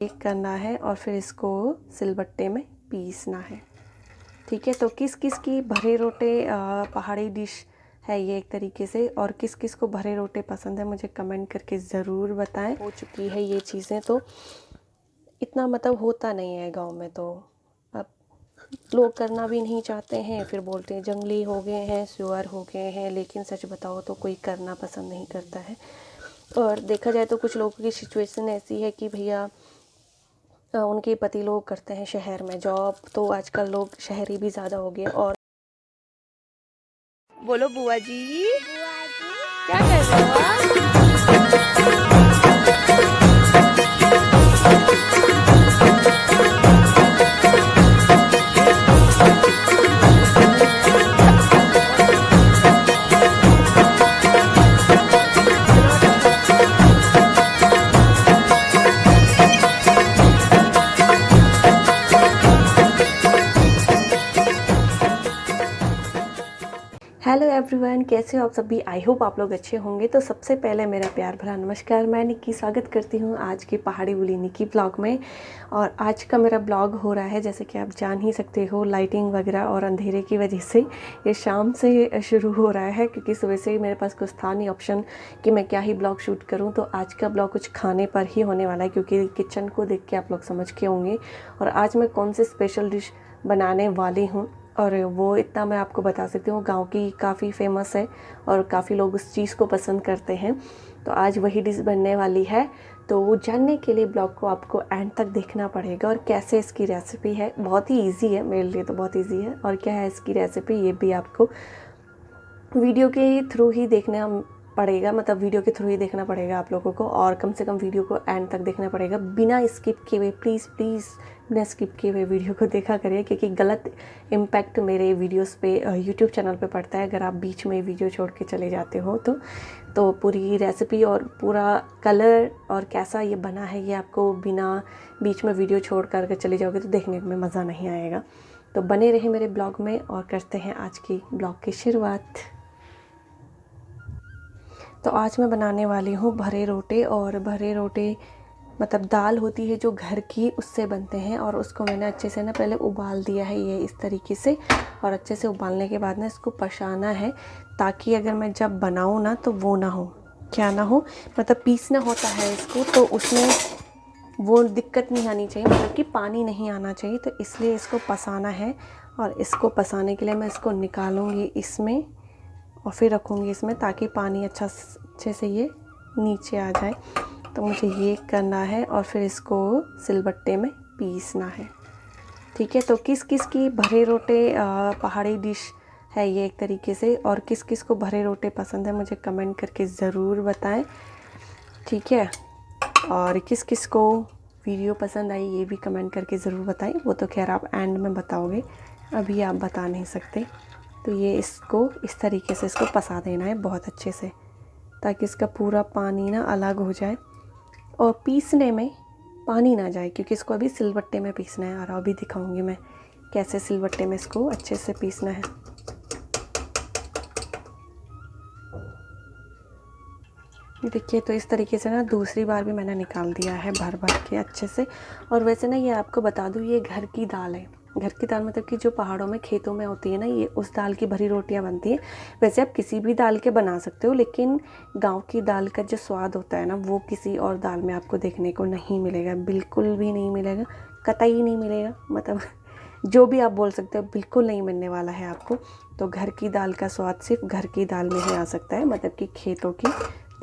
एक करना है और फिर इसको सिलबट्टे में पीसना है। ठीक है, तो किस किस की भरे रोटे पहाड़ी डिश है ये एक तरीके से, और किस किस को भरे रोटे पसंद है मुझे कमेंट करके ज़रूर बताएं। हो चुकी है ये चीज़ें, तो इतना मतलब होता नहीं है गांव में, तो अब लोग करना भी नहीं चाहते हैं, फिर बोलते हैं जंगली हो गए हैं, सुअर हो गए हैं। लेकिन सच बताओ तो कोई करना पसंद नहीं करता है। और देखा जाए तो कुछ लोगों की सिचुएशन ऐसी है कि भैया उनके पति लोग करते हैं शहर में जॉब, तो आजकल लोग शहरी भी ज़्यादा हो गए। और बोलो बुआ जी, क्या कर रहे हो आप? हेलो एवरीवन, कैसे हो आप सभी? आई होप आप लोग अच्छे होंगे। तो सबसे पहले मेरा प्यार भरा नमस्कार। मैं निक्की स्वागत करती हूँ आज की पहाड़ी बुली निक्की ब्लॉग में। और आज का मेरा ब्लॉग हो रहा है, जैसे कि आप जान ही सकते हो, लाइटिंग वगैरह और अंधेरे की वजह से ये शाम से शुरू हो रहा है, क्योंकि सुबह से ही मेरे पास कुछ था नहीं ऑप्शन कि मैं क्या ही ब्लॉग शूट करूँ। तो आज का ब्लॉग कुछ खाने पर ही होने वाला है, क्योंकि किचन को देख के आप लोग समझ के होंगे। और आज मैं कौन सी स्पेशल डिश बनाने वाली हूँ, और वो इतना मैं आपको बता सकती हूँ, गांव की काफ़ी फेमस है और काफ़ी लोग उस चीज़ को पसंद करते हैं। तो आज वही डिश बनने वाली है। तो वो जानने के लिए ब्लॉग को आपको एंड तक देखना पड़ेगा। और कैसे इसकी रेसिपी है, बहुत ही इजी है, मेरे लिए तो बहुत इजी है। और क्या है इसकी रेसिपी, ये भी आपको वीडियो के थ्रू ही देखना पड़ेगा, मतलब वीडियो के थ्रू ही देखना पड़ेगा आप लोगों को। और कम से कम वीडियो को एंड तक देखना पड़ेगा, बिना स्किप किए हुए। प्लीज़ बिना स्किप किए हुए वीडियो को देखा करिए, क्योंकि गलत इम्पैक्ट मेरे वीडियोस पे यूट्यूब चैनल पे पड़ता है अगर आप बीच में वीडियो छोड़ के चले जाते हो। तो पूरी रेसिपी और पूरा कलर और कैसा ये बना है, ये आपको बिना बीच में वीडियो छोड़ करके चले जाओगे तो देखने में मज़ा नहीं आएगा। तो बने रहे मेरे ब्लॉग में, और करते हैं आज की ब्लॉग की शुरुआत। तो आज मैं बनाने वाली हूँ भरे रोटे। और भरे रोटे मतलब दाल होती है जो घर की, उससे बनते हैं। और उसको मैंने अच्छे से ना पहले उबाल दिया है, ये इस तरीके से। और अच्छे से उबालने के बाद ना इसको पछाना है, ताकि अगर मैं जब बनाऊँ ना तो वो ना हो, क्या ना हो, मतलब पीसना होता है इसको, तो उसमें वो दिक्कत नहीं आनी चाहिए, मतलब कि पानी नहीं आना चाहिए। तो इसलिए इसको पसाना है। और इसको पसाने के लिए मैं इसको निकालूंगी इसमें और फिर रखूँगी इसमें, ताकि पानी अच्छे से ये नीचे आ जाए। तो मुझे ये करना है और फिर इसको सिलबट्टे में पीसना है। ठीक है, तो किस किस की भरे रोटे पहाड़ी डिश है ये एक तरीके से, और किस किस को भरे रोटे पसंद है मुझे कमेंट करके ज़रूर बताएं। ठीक है, और किस किस को वीडियो पसंद आई ये भी कमेंट करके ज़रूर बताएं। वो तो खैर आप एंड में बताओगे, अभी आप बता नहीं सकते। तो ये इसको इस तरीके से इसको पसा देना है बहुत अच्छे से, ताकि इसका पूरा पानी ना अलग हो जाए और पीसने में पानी ना जाए, क्योंकि इसको अभी सिलबट्टे में पीसना है। और अभी दिखाऊंगी मैं कैसे सिलबट्टे में इसको अच्छे से पीसना है। ये देखिए, तो इस तरीके से ना दूसरी बार भी मैंने निकाल दिया है भर भर के अच्छे से। और वैसे ना ये आपको बता दूँ, ये घर की दाल है। घर की दाल मतलब कि जो पहाड़ों में खेतों में होती है ना, ये उस दाल की भरी रोटियां बनती है। वैसे आप किसी भी दाल के बना सकते हो, लेकिन गांव की दाल का जो स्वाद होता है ना, वो किसी और दाल में आपको देखने को नहीं मिलेगा, बिल्कुल भी नहीं मिलेगा, कतई नहीं मिलेगा। मतलब जो भी आप बोल सकते हो, बिल्कुल नहीं मिलने वाला है आपको। तो घर की दाल का स्वाद सिर्फ घर की दाल में ही आ सकता है, मतलब कि खेतों की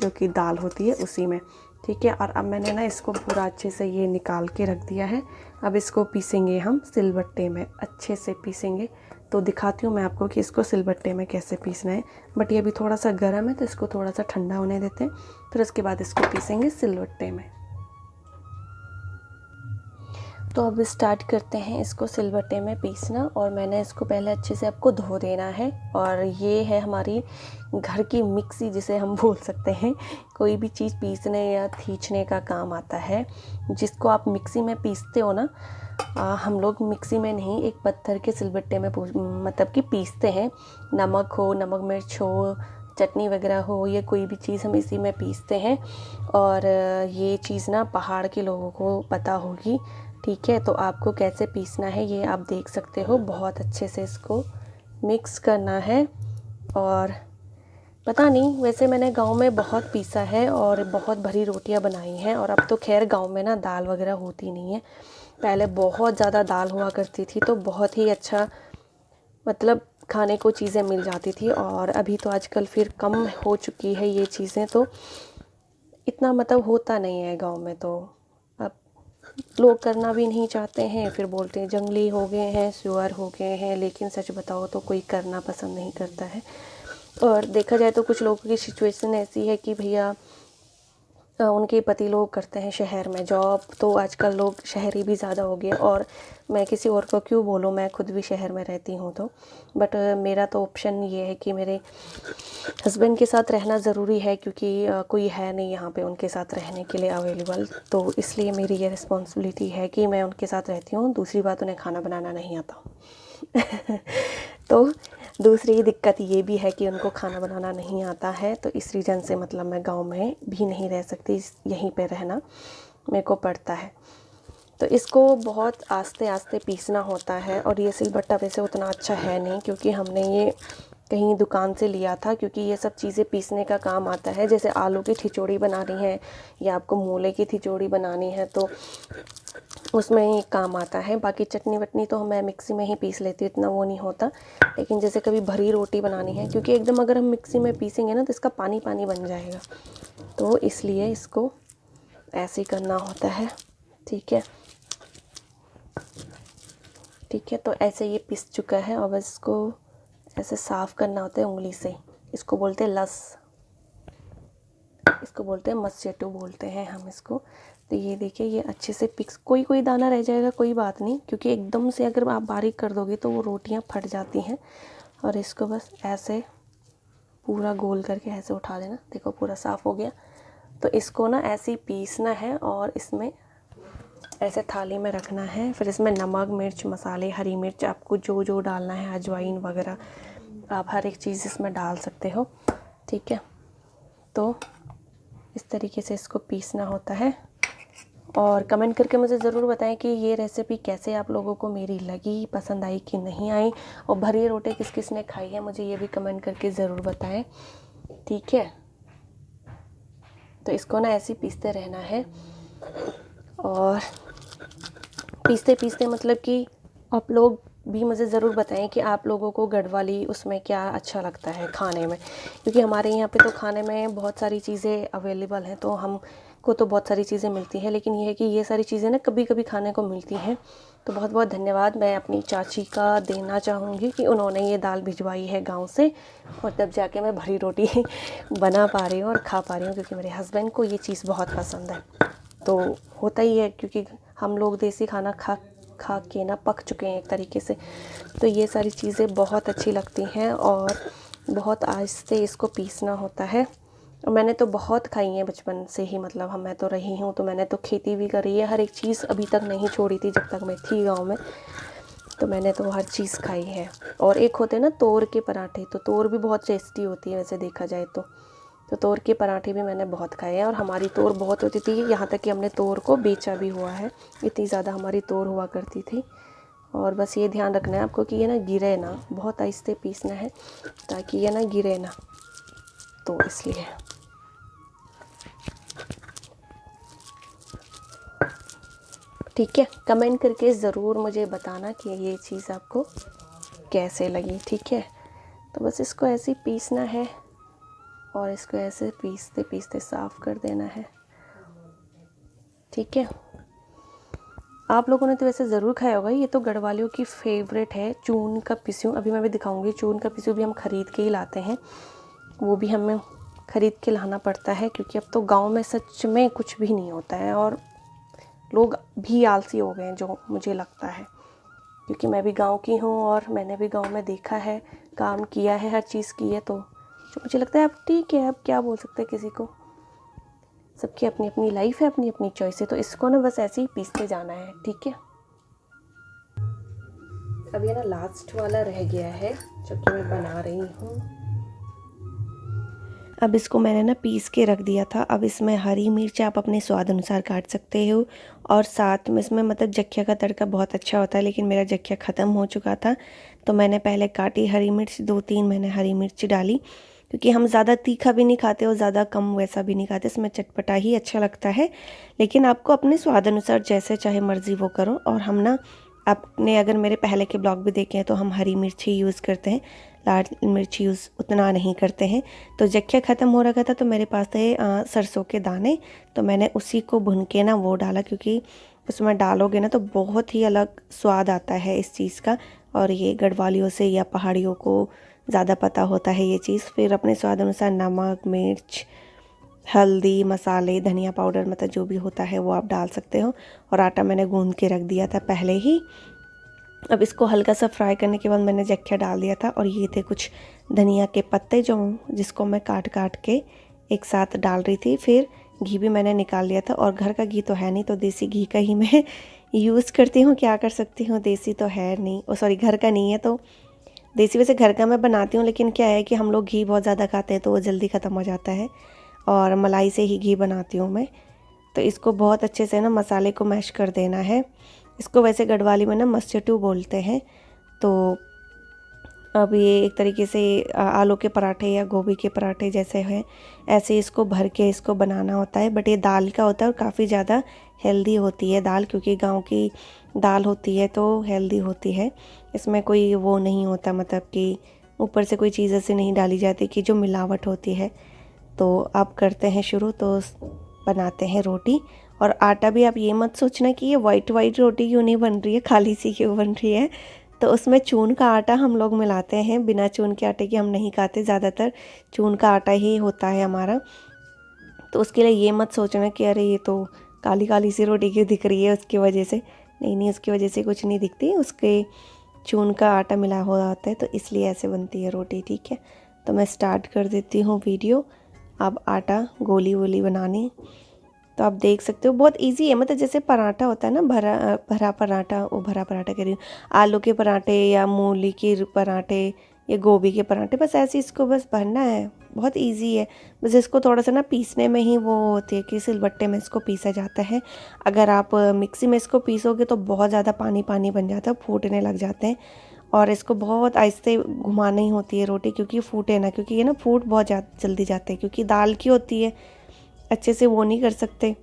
जो कि दाल होती है उसी में। ठीक है, और अब मैंने ना इसको पूरा अच्छे से ये निकाल के रख दिया है। अब इसको पीसेंगे हम सिलबट्टे में, अच्छे से पीसेंगे। तो दिखाती हूँ मैं आपको कि इसको सिलबट्टे में कैसे पीसना है। बट ये अभी थोड़ा सा गर्म है, तो इसको थोड़ा सा ठंडा होने देते हैं, फिर उसके बाद इसको पीसेंगे सिलबट्टे में। तो अब स्टार्ट करते हैं इसको सिलबट्टे में पीसना। और मैंने इसको पहले अच्छे से आपको धो देना है। और ये है हमारी घर की मिक्सी, जिसे हम बोल सकते हैं। कोई भी चीज़ पीसने या खींचने का काम आता है, जिसको आप मिक्सी में पीसते हो ना, हम लोग मिक्सी में नहीं, एक पत्थर के सिलबट्टे में मतलब कि पीसते हैं। नमक हो, नमक मिर्च हो, चटनी वगैरह हो या कोई भी चीज़ हम इसी में पीसते हैं। और ये चीज़ ना पहाड़ के लोगों को पता होगी, ठीक है। तो आपको कैसे पीसना है ये आप देख सकते हो। बहुत अच्छे से इसको मिक्स करना है। और पता नहीं, वैसे मैंने गांव में बहुत पीसा है और बहुत भरी रोटियां बनाई हैं। और अब तो खैर गांव में ना दाल वगैरह होती नहीं है। पहले बहुत ज़्यादा दाल हुआ करती थी, तो बहुत ही अच्छा मतलब खाने को चीज़ें मिल जाती थी। और अभी तो आजकल फिर कम हो चुकी है ये चीज़ें, तो इतना मतलब होता नहीं है गांव में। तो अब लोग करना भी नहीं चाहते हैं, फिर बोलते हैं जंगली हो गए हैं, सुअर हो गए हैं। लेकिन सच बताओ तो कोई करना पसंद नहीं करता है। और देखा जाए तो कुछ लोगों की सिचुएशन ऐसी है कि भैया उनके पति लोग करते हैं शहर में जॉब, तो आजकल लोग शहरी भी ज़्यादा हो गए। और मैं किसी और को क्यों बोलूँ, मैं खुद भी शहर में रहती हूँ। तो बट मेरा तो ऑप्शन ये है कि मेरे हस्बैंड के साथ रहना ज़रूरी है, क्योंकि कोई है नहीं यहाँ पे उनके साथ रहने के लिए अवेलेबल। तो इसलिए मेरी ये रिस्पॉन्सिबिलिटी है कि मैं उनके साथ रहती हूँ। दूसरी बात, उन्हें खाना बनाना नहीं आता। तो दूसरी दिक्कत ये भी है कि उनको खाना बनाना नहीं आता है। तो इस रीज़न से मतलब मैं गांव में भी नहीं रह सकती, यहीं पे रहना मेरे को पड़ता है। तो इसको बहुत आस्ते आस्ते पीसना होता है। और ये सिलबट्टा वैसे उतना अच्छा है नहीं, क्योंकि हमने ये कहीं दुकान से लिया था। क्योंकि ये सब चीज़ें पीसने का काम आता है। जैसे आलू की खिचड़ी बनानी है या आपको मूले की खिचड़ी बनानी है तो उसमें ही काम आता है। बाकी चटनी वटनी तो मैं मिक्सी में ही पीस लेती हूँ, इतना वो नहीं होता। लेकिन जैसे कभी भरी रोटी बनानी है, क्योंकि एकदम अगर हम मिक्सी में पीसेंगे ना तो इसका पानी पानी बन जाएगा, तो इसलिए इसको ऐसे ही करना होता है। ठीक है, ठीक है। तो ऐसे ये पिस चुका है। और बस इसको ऐसे साफ़ करना होता है उंगली से। इसको बोलते हैं लस, इसको बोलते हैं मस्सेटो बोलते हैं हम इसको। तो ये देखिए ये अच्छे से पिक्स, कोई कोई दाना रह जाएगा, कोई बात नहीं, क्योंकि एकदम से अगर आप बारीक कर दोगे तो वो रोटियां फट जाती हैं। और इसको बस ऐसे पूरा गोल करके ऐसे उठा देना। देखो पूरा साफ़ हो गया। तो इसको ना ऐसे ही पीसना है और इसमें ऐसे थाली में रखना है। फिर इसमें नमक, मिर्च, मसाले, हरी मिर्च, आपको जो जो डालना है, अजवाइन वगैरह, आप हर एक चीज़ इसमें डाल सकते हो। ठीक है, तो इस तरीके से इसको पीसना होता है। और कमेंट करके मुझे ज़रूर बताएं कि ये रेसिपी कैसे आप लोगों को मेरी लगी, पसंद आई कि नहीं आई। और भरी रोटी किस किस ने खाई है मुझे ये भी कमेंट करके ज़रूर बताएं। ठीक है, तो इसको ना ऐसे ही पीसते रहना है। और पीसते पीसते मतलब कि आप लोग भी मुझे ज़रूर बताएं कि आप लोगों को गढ़वाली उसमें क्या अच्छा लगता है खाने में। क्योंकि हमारे यहाँ पे तो खाने में बहुत सारी चीज़ें अवेलेबल हैं, तो हमको तो बहुत सारी चीज़ें मिलती हैं। लेकिन ये है कि ये सारी चीज़ें ना कभी कभी खाने को मिलती हैं। तो बहुत बहुत धन्यवाद मैं अपनी चाची का देना चाहूँगी कि उन्होंने ये दाल भिजवाई है गाँव से, और तब जाके मैं भरी रोटी बना पा रही हूँ और खा पा रही हूँ। क्योंकि मेरे हस्बैंड को ये चीज़ बहुत पसंद है। तो होता ही है, क्योंकि हम लोग देसी खाना खा खा के ना पक चुके हैं एक तरीके से। तो ये सारी चीज़ें बहुत अच्छी लगती हैं और बहुत आहिस्ते इसको पीसना होता है। और मैंने तो बहुत खाई हैं बचपन से ही, मतलब मैं तो रही हूँ, तो मैंने तो खेती भी करी है, हर एक चीज़ अभी तक नहीं छोड़ी थी जब तक मैं थी गाँव में। तो मैंने तो हर चीज़ खाई है। और एक होते हैं ना तोर के पराठे, तो तोर भी बहुत टेस्टी होती है वैसे देखा जाए तो तोर के पराठे भी मैंने बहुत खाए हैं। और हमारी तोर बहुत होती थी, यहाँ तक कि हमने तोर को बेचा भी हुआ है, इतनी ज़्यादा हमारी तोर हुआ करती थी। और बस ये ध्यान रखना है आपको कि ये ना गिरे ना, बहुत आहिस्ते पीसना है ताकि ये ना गिरे ना, तो इसलिए। ठीक है, कमेंट करके ज़रूर मुझे बताना कि ये चीज़ आपको कैसे लगी। ठीक है, तो बस इसको ऐसे ही पीसना है और इसको ऐसे पीसते पीसते साफ़ कर देना है। ठीक है, आप लोगों ने तो वैसे ज़रूर खाया होगा, ये तो गढ़वालियों की फेवरेट है, चून का पिस्यू। अभी मैं भी दिखाऊंगी, चून का पिस्यू भी हम ख़रीद के ही लाते हैं, वो भी हमें ख़रीद के लाना पड़ता है। क्योंकि अब तो गांव में सच में कुछ भी नहीं होता है और लोग भी आलसी हो गए हैं, जो मुझे लगता है। क्योंकि मैं भी गांव की हूँ और मैंने भी गांव में देखा है, काम किया है, हर चीज़ की है। तो जो मुझे लगता है अब ठीक है, अब क्या बोल सकते हैं किसी को, सबकी अपनी अपनी लाइफ है, अपनी अपनी चॉइस है। तो इसको ना बस ऐसे ही पीसते जाना है। ठीक है, अब ये ना लास्ट वाला रह गया है जो कि मैं बना रही हूँ। अब इसको मैंने ना पीस के रख दिया था। अब इसमें हरी मिर्च आप अपने स्वाद अनुसार काट सकते हो, और साथ में इसमें मतलब जख्या का तड़का बहुत अच्छा होता है, लेकिन मेरा जख्या ख़त्म हो चुका था तो मैंने पहले काटी हरी मिर्च, 2-3 मैंने हरी मिर्च डाली, क्योंकि हम ज़्यादा तीखा भी नहीं खाते और ज़्यादा कम वैसा भी नहीं खाते, इसमें चटपटा ही अच्छा लगता है। लेकिन आपको अपने स्वाद अनुसार जैसे चाहे मर्ज़ी वो करो। और हम ना, आपने अगर मेरे पहले के ब्लॉग भी देखे हैं तो हम हरी मिर्च ही यूज़ करते हैं, लाल मिर्च यूज़ उतना नहीं करते हैं। तो जख्या ख़त्म हो रखा था तो मेरे पास थे सरसों के दाने, तो मैंने उसी को भुन के ना वो डाला, क्योंकि उसमें डालोगे ना तो बहुत ही अलग स्वाद आता है इस चीज़ का। और ये गढ़वालियों से या पहाड़ियों को ज़्यादा पता होता है ये चीज़। फिर अपने स्वाद अनुसार नमक, मिर्च, हल्दी, मसाले, धनिया पाउडर, मतलब जो भी होता है वो आप डाल सकते हो। और आटा मैंने गूंद के रख दिया था पहले ही। अब इसको हल्का सा फ्राई करने के बाद मैंने जख्या डाल दिया था, और ये थे कुछ धनिया के पत्ते जो जिसको मैं काट काट के एक साथ डाल रही थी। फिर घी भी मैंने निकाल लिया था, और घर का घी तो है नहीं तो देसी घी का ही मैं यूज़ करती हूँ। क्या कर सकती हूँ, देसी तो है नहीं, सॉरी घर का नहीं है, तो देसी वैसे घर का मैं बनाती हूँ, लेकिन क्या है कि हम लोग घी बहुत ज़्यादा खाते हैं तो वो जल्दी ख़त्म हो जाता है, और मलाई से ही घी बनाती हूँ मैं। तो इसको बहुत अच्छे से ना मसाले को मैश कर देना है। इसको वैसे गढ़वाली में ना मस्चटू बोलते हैं। तो अब ये एक तरीके से आलू के पराठे या गोभी के पराठे जैसे हैं, ऐसे इसको भर के इसको बनाना होता है। बट ये दाल का होता है और काफ़ी ज़्यादा हेल्दी होती है दाल, क्योंकि गांव की दाल होती है तो हेल्दी होती है। इसमें कोई वो नहीं होता, मतलब कि ऊपर से कोई चीज़ ऐसे नहीं डाली जाती कि जो मिलावट होती है। तो अब करते हैं शुरू, तो बनाते हैं रोटी। और आटा भी आप ये मत सोचना कि ये वाइट वाइट रोटी क्यों नहीं बन रही है, खाली सी क्यों बन रही है। तो उसमें चून का आटा हम लोग मिलाते हैं, बिना चून के आटे की हम नहीं खाते, ज़्यादातर चून का आटा ही होता है हमारा। तो उसके लिए ये मत सोचना कि अरे ये तो काली काली सी रोटी क्यों दिख रही है उसकी वजह से। नहीं नहीं, उसकी वजह से कुछ नहीं दिखती, उसके चून का आटा मिला हुआ होता है, तो इसलिए ऐसे बनती है रोटी। ठीक है, तो मैं स्टार्ट कर देती हूँ वीडियो। अब आटा गोली वोली बनानी, तो आप देख सकते हो बहुत इजी है। मतलब जैसे पराठा होता है ना, भरा पराठा, वो भरा पराठा कह रही हूँ, आलू के पराठे या मूली के पराठे या गोभी के पराठे, बस ऐसे इसको बस भरना है। बहुत इजी है, बस इसको थोड़ा सा ना पीसने में ही वो होती है कि सिलबट्टे में इसको पीसा जाता है। अगर आप मिक्सी में इसको पीसोगे तो बहुत ज़्यादा पानी पानी बन जाता है, फूटने लग जाते हैं। और इसको बहुत आहिस्ते घुमानी होती है रोटी, क्योंकि फूटे ना, क्योंकि ये ना फूट बहुत जल्दी जाते हैं, क्योंकि दाल की होती है, अच्छे से वो नहीं कर सकते,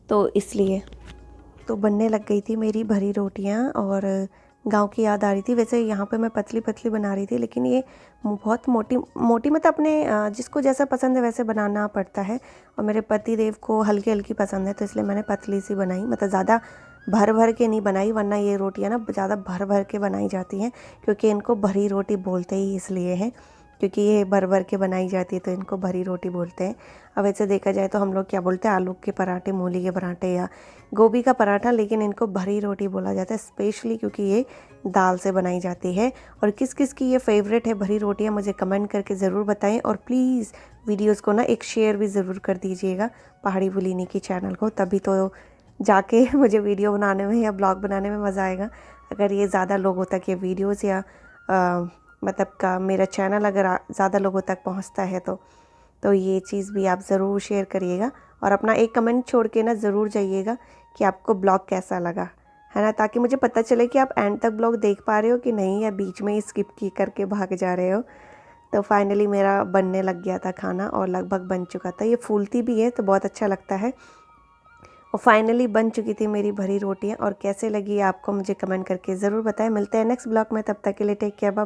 तो इसलिए। तो बनने लग गई थी मेरी भरी रोटियां, और गांव की याद आ रही थी। वैसे यहाँ पे मैं पतली पतली बना रही थी, लेकिन ये बहुत मोटी मोटी, मतलब अपने जिसको जैसा पसंद है वैसे बनाना पड़ता है। और मेरे पति देव को हल्की हल्की पसंद है, तो इसलिए मैंने पतली सी बनाई, मतलब ज़्यादा भर भर के नहीं बनाई, वरना ये रोटियाँ ना ज़्यादा भर भर के बनाई जाती हैं, क्योंकि इनको भरी रोटी बोलते ही इसलिए हैं, क्योंकि ये भर भर के बनाई जाती है तो इनको भरी रोटी बोलते हैं। अब वैसे देखा जाए तो हम लोग क्या बोलते हैं, आलू के पराठे, मूली के पराठे या गोभी का पराठा, लेकिन इनको भरी रोटी बोला जाता है, स्पेशली क्योंकि ये दाल से बनाई जाती है। और किस किस की ये फेवरेट है भरी रोटियाँ, मुझे कमेंट करके ज़रूर बताएं। और प्लीज़ वीडियोज़ को ना एक शेयर भी ज़रूर कर दीजिएगा पहाड़ी बुलीनी की चैनल को, तभी तो जाके मुझे वीडियो बनाने में या ब्लॉग बनाने में मज़ा आएगा। अगर ये ज़्यादा लोगों तक ये वीडियोज़ या मतलब का मेरा चैनल अगर ज़्यादा लोगों तक पहुंचता है तो ये चीज़ भी आप ज़रूर शेयर करिएगा। और अपना एक कमेंट छोड़ के ना ज़रूर जाइएगा कि आपको ब्लॉग कैसा लगा, है ना, ताकि मुझे पता चले कि आप एंड तक ब्लॉग देख पा रहे हो कि नहीं, या बीच में ही स्किप की करके भाग जा रहे हो। तो फाइनली मेरा बनने लग गया था खाना, और लगभग बन चुका था। ये फूलती भी है तो बहुत अच्छा लगता है। और फाइनली बन चुकी थी मेरी भरी रोटियाँ, और कैसे लगी आपको मुझे कमेंट करके ज़रूर बताएं। मिलते हैं नेक्स्ट ब्लॉग में, तब तक के लिए टेक केयर, बाय।